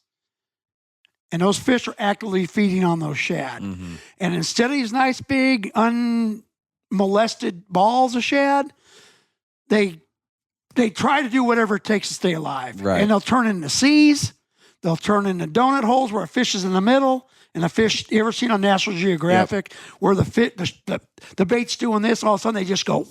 And those fish are actively feeding on those shad. And instead of these nice, big, unmolested balls of shad, they try to do whatever it takes to stay alive. Right. And they'll turn into C's. They'll turn into donut holes where a fish is in the middle. And the fish, you ever seen on National Geographic where the bait's doing this, all of a sudden they just go.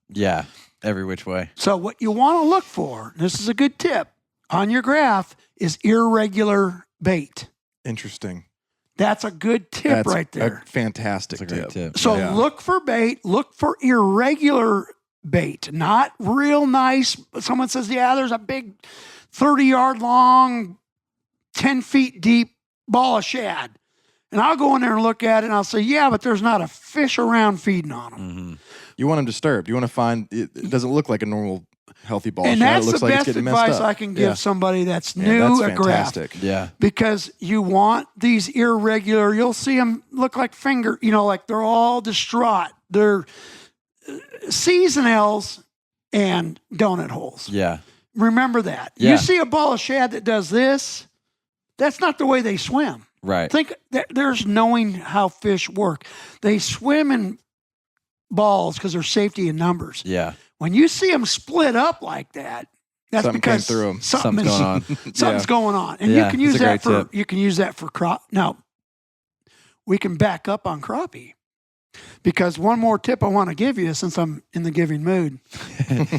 Yeah, every which way. So what you want to look for, and this is a good tip, on your graph is irregular bait. Interesting. That's a good tip right there. A fantastic That's a great tip. So look for bait, look for irregular bait, not real nice. Someone says, yeah, there's a big 30-yard long, 10 feet deep ball of shad. And I'll go in there and look at it and I'll say, yeah, but there's not a fish around feeding on them. You want them disturbed. You want to find, it doesn't look like a normal healthy ball and shad. that's It looks the like it's best getting messed advice up. I can give somebody that's new that's at graph. fantastic. Yeah. Because you want these irregular, you'll see them look like finger, like they're all distraught. They're C's and L's and donut holes. Yeah. remember that. Yeah. You see a ball of shad that does this, that's not the way they swim. Right. Think there's knowing how fish work. They swim in balls because there's safety in numbers. Yeah. When you see them split up like that, that's Something because came through 'em. Something's going on. Something's going on, and Yeah, you can use that's a that great for you can use that for crop. Now, we can back up on crappie because one more tip I want to give you, since I'm in the giving mood.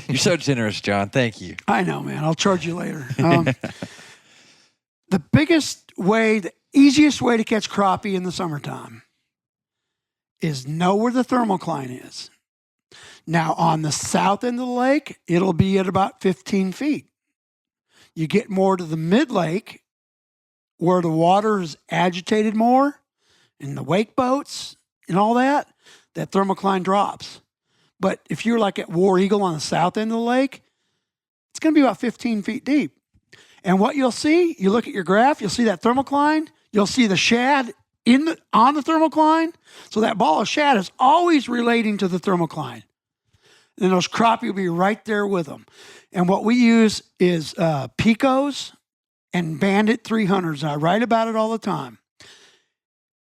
You're so generous, John. Thank you. I know, man. I'll charge you later. The biggest way, the easiest way to catch crappie in the summertime is know where the thermocline is. Now, on the south end of the lake, it'll be at about 15 feet. You get more to the mid-lake where the water is agitated more in the wake boats and all that thermocline drops. But if you're like at War Eagle on the south end of the lake, it's going to be about 15 feet deep. And what you'll see, you look at your graph, you'll see that thermocline, you'll see the shad on the thermocline. So that ball of shad is always relating to the thermocline. And those crappie will be right there with them. And what we use is Picos and Bandit 300s. And I write about it all the time.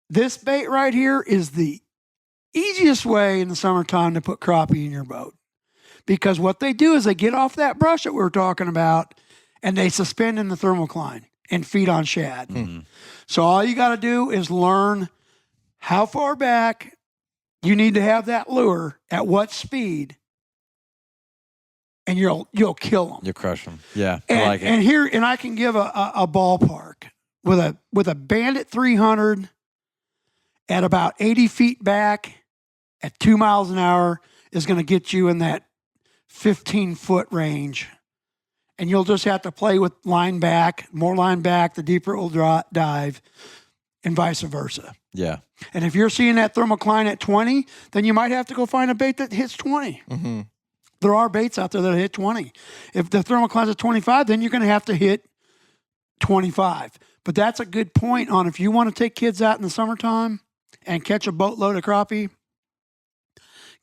This bait right here is the easiest way in the summertime to put crappie in your boat. Because what they do is they get off that brush that we were talking about and they suspend in the thermocline and feed on shad. Mm-hmm. So all you got to do is learn how far back you need to have that lure at what speed, and you'll kill them. You'll crush them. Yeah, and, I like it. And I can give a ballpark with a Bandit 300 at about 80 feet back at 2 miles an hour is going to get you in that 15-foot range. And you'll just have to play with line back, more line back, the deeper it will dive, and vice versa. Yeah. And if you're seeing that thermocline at 20, then you might have to go find a bait that hits 20. Mm-hmm. There are baits out there that hit 20. If the thermocline's at 25, then you're going to have to hit 25. But that's a good point on if you want to take kids out in the summertime and catch a boatload of crappie,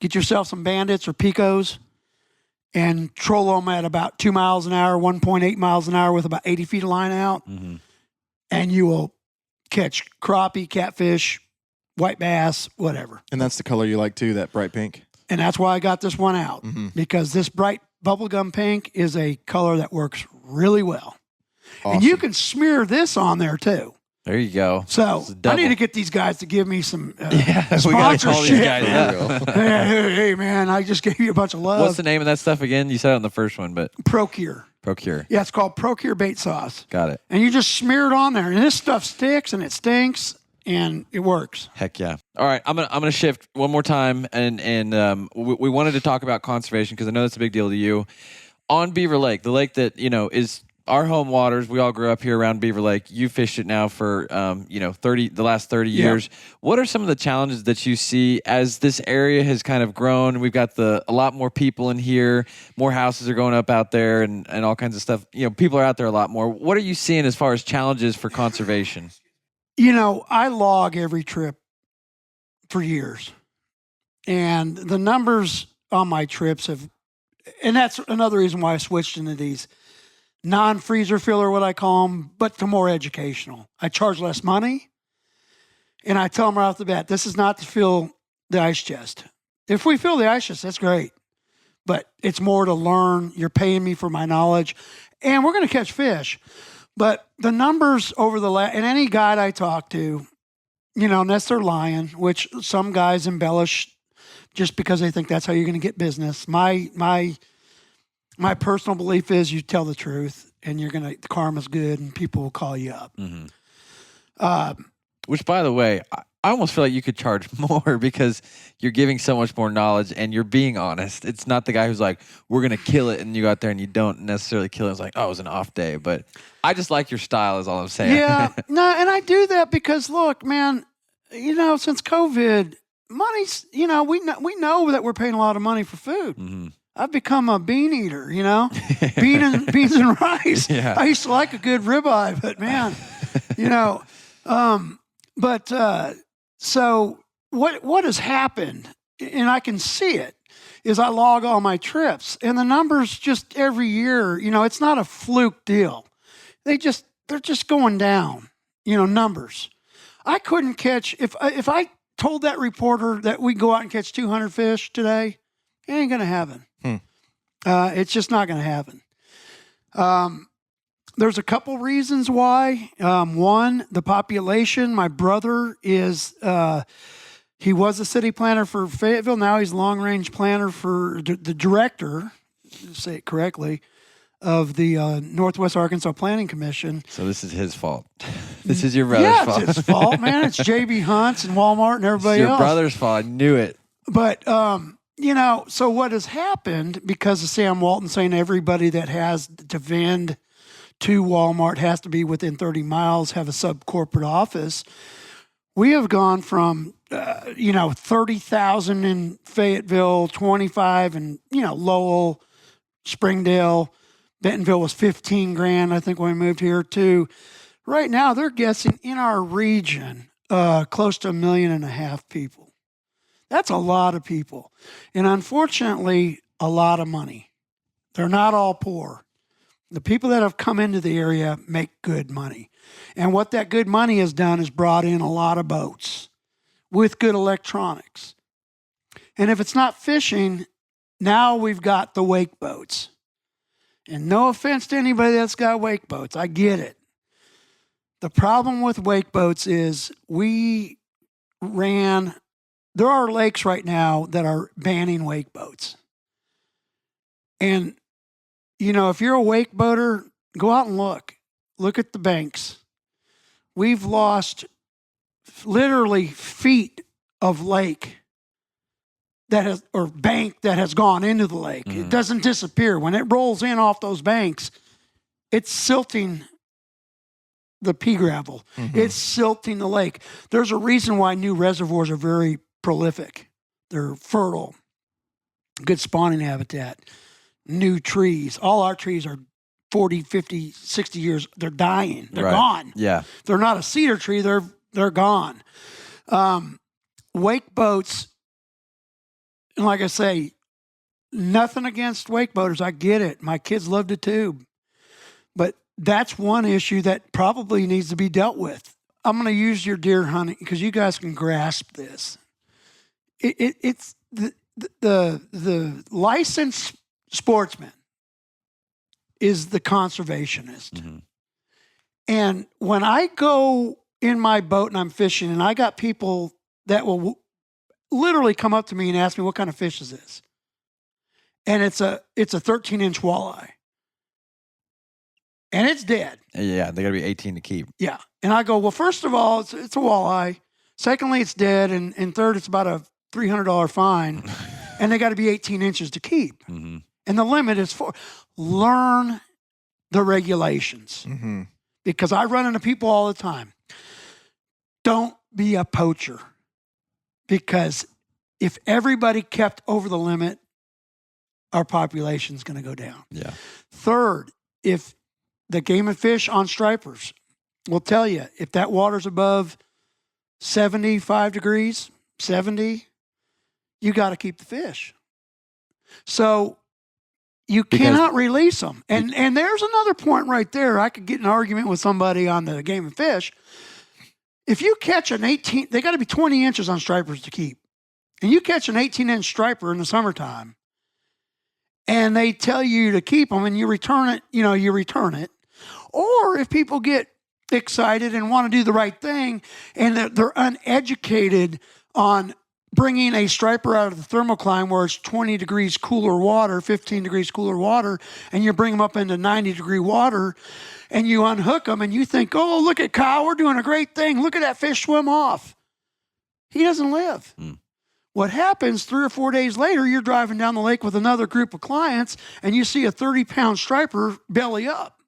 get yourself some Bandits or Picos and troll them at about 2 miles an hour, 1.8 miles an hour with about 80 feet of line out. Mm-hmm. And you will catch crappie, catfish, white bass, whatever. And that's the color you like too, that bright pink? And that's why I got this one out, because this bright bubblegum pink is a color that works really well. Awesome. And you can smear this on there too. There you go. So I need to get these guys to give me some sponsorship. We gotta call these guys hey, man, I just gave you a bunch of love. What's the name of that stuff again? You said it on the first one, but Procure. Procure. Yeah, it's called Procure bait sauce. Got it. And you just smear it on there, and this stuff sticks and it stinks. And it works. Heck yeah! All right, I'm gonna shift one more time, and we wanted to talk about conservation because I know that's a big deal to you. On Beaver Lake, the lake that is our home waters. We all grew up here around Beaver Lake. You fished it now for the last 30 years. What are some of the challenges that you see as this area has kind of grown? We've got a lot more people in here. More houses are going up out there, and all kinds of stuff. People are out there a lot more. What are you seeing as far as challenges for conservation? I log every trip for years. And the numbers on my trips and that's another reason why I switched into these non-freezer filler, what I call them, but to more educational. I charge less money. And I tell them right off the bat, this is not to fill the ice chest. If we fill the ice chest, that's great. But it's more to learn. You're paying me for my knowledge. And we're going to catch fish. But the numbers over and any guide I talk to, unless they're lying, which some guys embellish just because they think that's how you're going to get business. My personal belief is you tell the truth and the karma's good and people will call you up. Mm-hmm. Which, by the way, I almost feel like you could charge more because you're giving so much more knowledge and you're being honest. It's not the guy who's like, we're going to kill it, and you go out there and you don't necessarily kill it. It's like, oh, it was an off day. But I just like your style is all I'm saying. Yeah. No, and I do that because, look, man, since COVID, money's, we know that we're paying a lot of money for food. Mm-hmm. I've become a bean eater, beans and rice. Yeah. I used to like a good ribeye, but man, so what has happened, and I can see it, is I log all my trips, and the numbers just every year, it's not a fluke deal. They're just going down, numbers. I couldn't catch, if I told that reporter that we go out and catch 200 fish today, it ain't going to happen. It's just not going to happen. There's a couple reasons why. One, the population. My brother is, he was a city planner for Fayetteville. Now he's long-range planner for the director, say it correctly, of the Northwest Arkansas Planning Commission. So this is his fault. This is your brother's fault. Yeah, it's his fault, man. It's J.B. Hunt's and Walmart and everybody else. It's your brother's fault. I knew it. But, so what has happened, because of Sam Walton saying everybody that has to vend to Walmart has to be within 30 miles, have a sub-corporate office, we have gone from, 30,000 in Fayetteville, 25 in, Lowell, Springdale, Bentonville was 15 grand, I think, when we moved here, too. Right now, they're guessing in our region close to 1.5 million people. That's a lot of people. And unfortunately, a lot of money. They're not all poor. The people that have come into the area make good money. And what that good money has done is brought in a lot of boats with good electronics. And if it's not fishing, now we've got the wake boats. And no offense to anybody that's got wake boats, I get it. The problem with wake boats is there are lakes right now that are banning wake boats. And, if you're a wake boater, go out and look. Look at the banks. We've lost literally feet of lake bank that has gone into the lake. It doesn't disappear. When it rolls in off those banks, it's silting the pea gravel. It's silting the lake. There's a reason why new reservoirs are very prolific. They're fertile, good spawning habitat, new trees. All our trees are 40, 50, 60 years. They're dying. They're gone. Yeah. They're not a cedar tree. They're gone. Wake boats, and like I say, nothing against wake boaters. I get it. My kids love to tube. But that's one issue that probably needs to be dealt with. I'm going to use your deer hunting because you guys can grasp this. It's the licensed sportsman is the conservationist. And when I go in my boat and I'm fishing, and I got people that will literally come up to me and ask me, what kind of fish is this? And it's a 13-inch walleye. And it's dead. Yeah, they got to be 18 to keep. Yeah. And I go, well, first of all, it's a walleye. Secondly, it's dead. And third, it's about a $300 fine. And they got to be 18 inches to keep. And the limit is learn the regulations. Because I run into people all the time. Don't be a poacher. Because if everybody kept over the limit, our population's going to go down. Yeah. Third, if the Game and Fish on stripers will tell you, if that water's above 75 degrees, 70, you got to keep the fish. So you cannot release them. And there's another point right there. I could get in an argument with somebody on the Game and Fish. If you catch an 18, they got to be 20 inches on stripers to keep. And you catch an 18-inch striper in the summertime, and they tell you to keep them and you return it, you return it. Or if people get excited and want to do the right thing and they're uneducated on bringing a striper out of the thermocline where it's 20 degrees cooler water, 15 degrees cooler water, and you bring them up into 90-degree water and you unhook them and you think, oh, look at Kyle, we're doing a great thing. Look at that fish swim off. He doesn't live. What happens 3 or 4 days later, you're driving down the lake with another group of clients and you see a 30-pound striper belly up.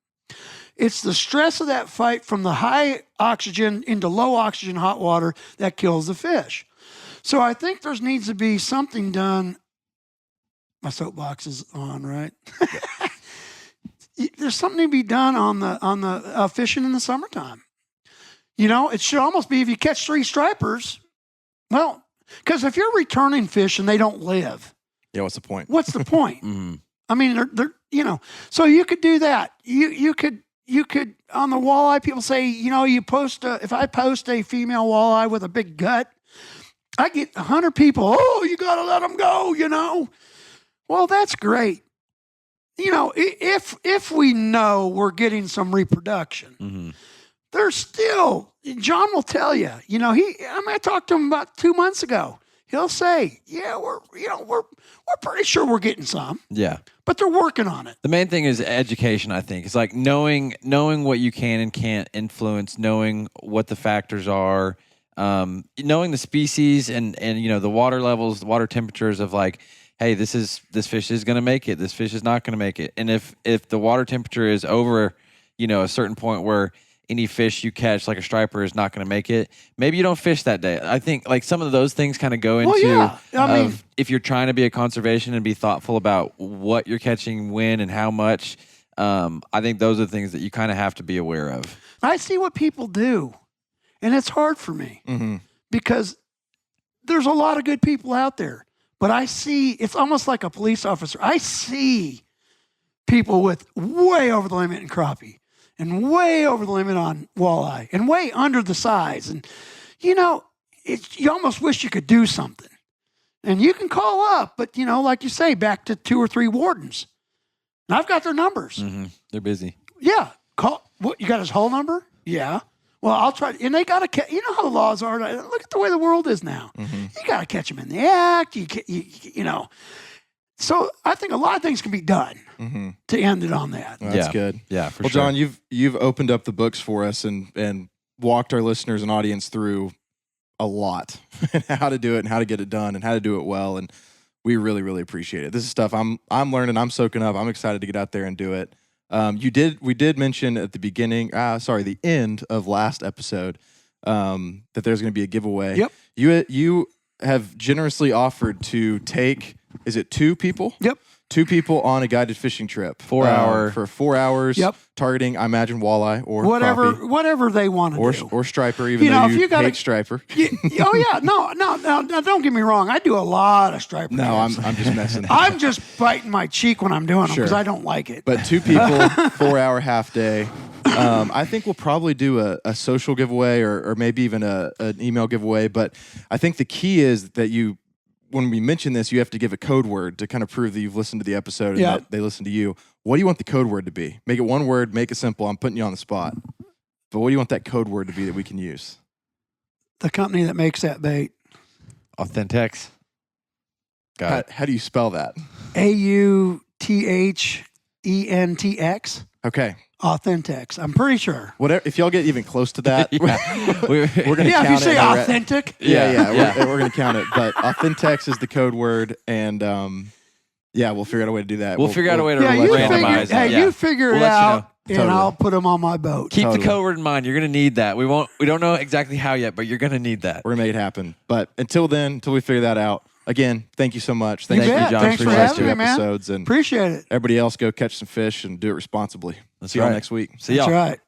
It's the stress of that fight from the high oxygen into low oxygen hot water that kills the fish. So I think there needs to be something done. My soapbox is on, right? There's something to be done on the fishing in the summertime. It should almost be if you catch 3 stripers, well, because if you're returning fish and they don't live, Yeah, what's the point? What's the point? Mhm. I mean, they're so you could do that. You could on the walleye. People say, if I post a female walleye with a big gut, I get 100 people. Oh, you got to let them go. Well, that's great. If we know we're getting some reproduction, Mhm. there's still. Jon will tell you. I talked to him about 2 months ago. He'll say, "Yeah, we're pretty sure we're getting some, Yeah. but they're working on it." The main thing is education, I think. It's like knowing what you can and can't influence, knowing what the factors are, knowing the species and the water levels, the water temperatures of like, hey, this fish is going to make it. This fish is not going to make it. And if the water temperature is over, a certain point where any fish you catch, like a striper, is not going to make it, maybe you don't fish that day. I think like some of those things kind of go into if you're trying to be a conservation and be thoughtful about what you're catching, when, and how much. I think those are the things that you kind of have to be aware of. I see what people do, and it's hard for me because there's a lot of good people out there. But I see, it's almost like a police officer. I see people with way over the limit in crappie and way over the limit on walleye and way under the size. And, you almost wish you could do something. And you can call up, but, like you say, back to 2 or 3 wardens. And I've got their numbers. Mm-hmm. They're busy. Yeah. Call. What, you got his whole number? Yeah. Well, I'll try. And they got to, how the laws are. Look at the way the world is now. Mm-hmm. You got to catch them in the act. So I think a lot of things can be done to end it on that. Well, that's good. Yeah, for sure. Well, Jon, you've opened up the books for us and walked our listeners and audience through a lot and how to do it and how to get it done and how to do it well. And we really, really appreciate it. This is stuff I'm learning. I'm soaking up. I'm excited to get out there and do it. We did mention at the beginning, the end of last episode, that there's going to be a giveaway. Yep. You have generously offered to take, is it 2 people? Yep. 2 people on a guided fishing trip. 4 hour. For 4 hours. Yep. Targeting, I imagine, walleye or whatever crappie, they want to do. Or striper, even though if you got hate striper. No, don't get me wrong. I do a lot of striper. No, I'm just messing. I'm just biting my cheek when I'm doing them because Sure. I don't like it. But 2 people, 4 hour half day. I think we'll probably do a social giveaway or maybe even an email giveaway. But I think the key is that when we mention this, you have to give a code word to kind of prove that you've listened to the episode and that they listened to you. What do you want the code word to be? Make it one word, make it simple. I'm putting you on the spot. But what do you want that code word to be that we can use? The company that makes that bait. Authentics. Got it. How do you spell that? AUTHENTX. Okay. Authentics. I'm pretty sure. Whatever. If y'all get even close to that, we're going to count it. Yeah, if you say authentic. Yeah. We're going to count it. But Authentics is the code word, and we'll figure out a way to do that. We'll figure out a way to randomize it. You figure it out, and Totally. I'll put them on my boat. Keep the code word in mind. You're going to need that. We don't know exactly how yet, but you're going to need that. We're going to make it happen. But until we figure that out, again, thank you so much. Thank you, Jon. Thanks for having me, man. Episodes, and appreciate it. everybody else, go catch some fish and do it responsibly. See y'all next week. See y'all. That's right.